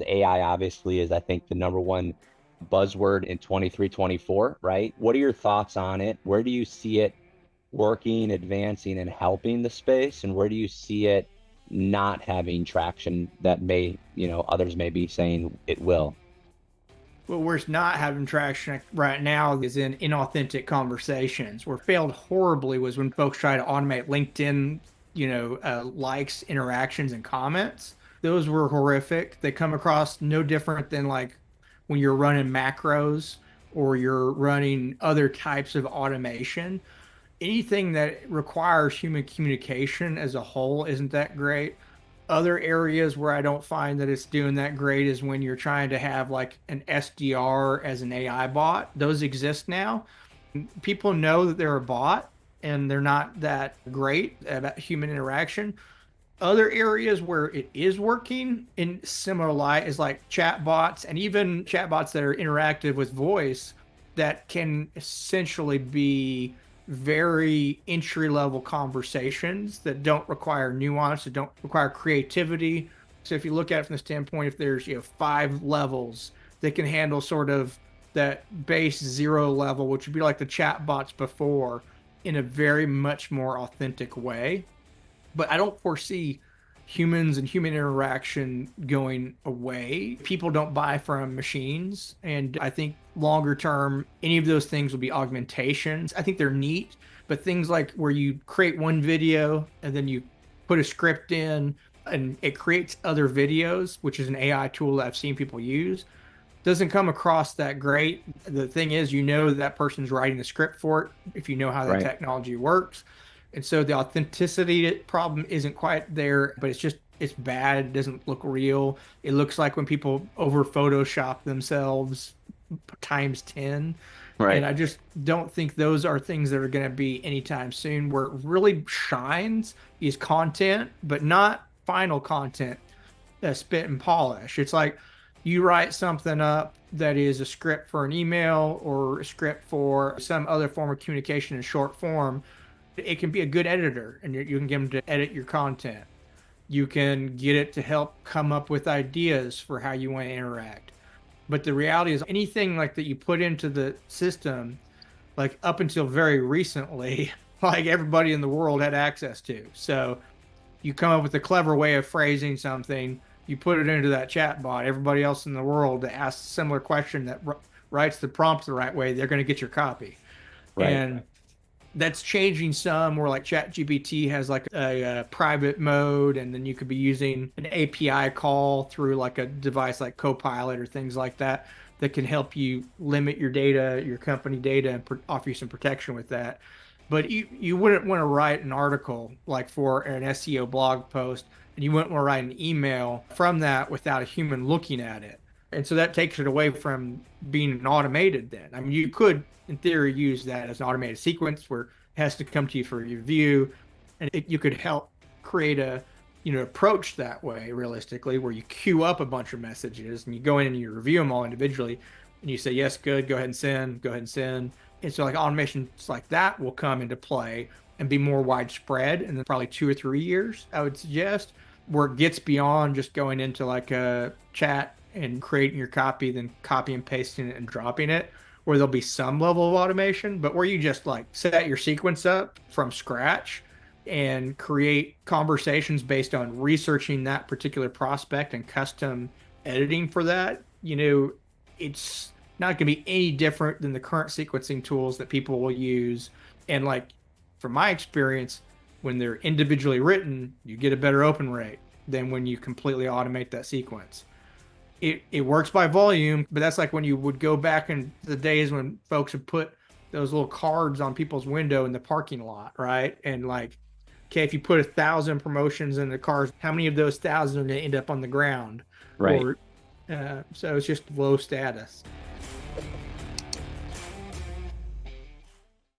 AI obviously is, I think, the number one buzzword in 23, 24, right? What are your thoughts on it? Where do you see it working, advancing, and helping the space? And where do you see it not having traction that may, others may be saying it will? Well, where it's not having traction right now is in inauthentic conversations. Where it failed horribly was when folks try to automate LinkedIn, likes, interactions, and comments. Those were horrific. They come across no different than like when you're running macros or you're running other types of automation. Anything that requires human communication as a whole isn't that great. Other areas where I don't find that it's doing that great is when you're trying to have like an SDR as an AI bot. Those exist now. People know that they're a bot and they're not that great about human interaction. Other areas where it is working in similar light is like chat bots and even chat bots that are interactive with voice that can essentially be very entry level conversations that don't require nuance, that don't require creativity. So if you look at it from the standpoint, if there's 5 levels that can handle sort of that base 0 level, which would be like the chat bots before, in a very much more authentic way. But I don't foresee humans and human interaction going away. People don't buy from machines. And I think longer term, any of those things will be augmentations. I think they're neat, but things like where you create one video and then you put a script in and it creates other videos, which is an AI tool that I've seen people use, doesn't come across that great. The thing is, that person's writing the script for it if you know how that Right. technology works. And so the authenticity problem isn't quite there, but it's bad. It doesn't look real. It looks like when people over Photoshop themselves times 10. And Right. I just don't think those are things that are going to be anytime soon. Where it really shines is content, but not final content, spit and polish. It's like you write something up that is a script for an email or a script for some other form of communication in short form. It can be a good editor, and you can get them to edit your content. You can get it to help come up with ideas for how you want to interact. But the reality is, anything like that you put into the system, like up until very recently, like everybody in the world had access to. So you come up with a clever way of phrasing something, you put it into that chat bot. Everybody else in the world that asks a similar question that writes the prompt the right way, they're going to get your copy. Right. And that's changing some where like ChatGPT has like a private mode, and then you could be using an API call through like a device like Copilot or things like that that can help you limit your data, your company data, and offer you some protection with that. But you wouldn't want to write an article like for an SEO blog post, and you wouldn't want to write an email from that without a human looking at it. And so that takes it away from being an automated then. I mean, you could, in theory, use that as an automated sequence where it has to come to you for review, and you could help create a, approach that way realistically, where you queue up a bunch of messages and you go in and you review them all individually, and you say, yes, good, go ahead and send, go ahead and send. And so like automations like that will come into play and be more widespread in probably 2 or 3 years, I would suggest, where it gets beyond just going into like a chat and creating your copy, then copy and pasting it and dropping it, where there'll be some level of automation, but where you just like set your sequence up from scratch and create conversations based on researching that particular prospect and custom editing for that, it's not going to be any different than the current sequencing tools that people will use. And like from my experience, when they're individually written, you get a better open rate than when you completely automate that sequence. It works by volume, but that's like when you would go back in the days when folks would put those little cards on people's window in the parking lot, right? And like, okay, if you put 1,000 promotions in the cars, how many of those 1,000 are going to end up on the ground? Right. Or so it's just low status.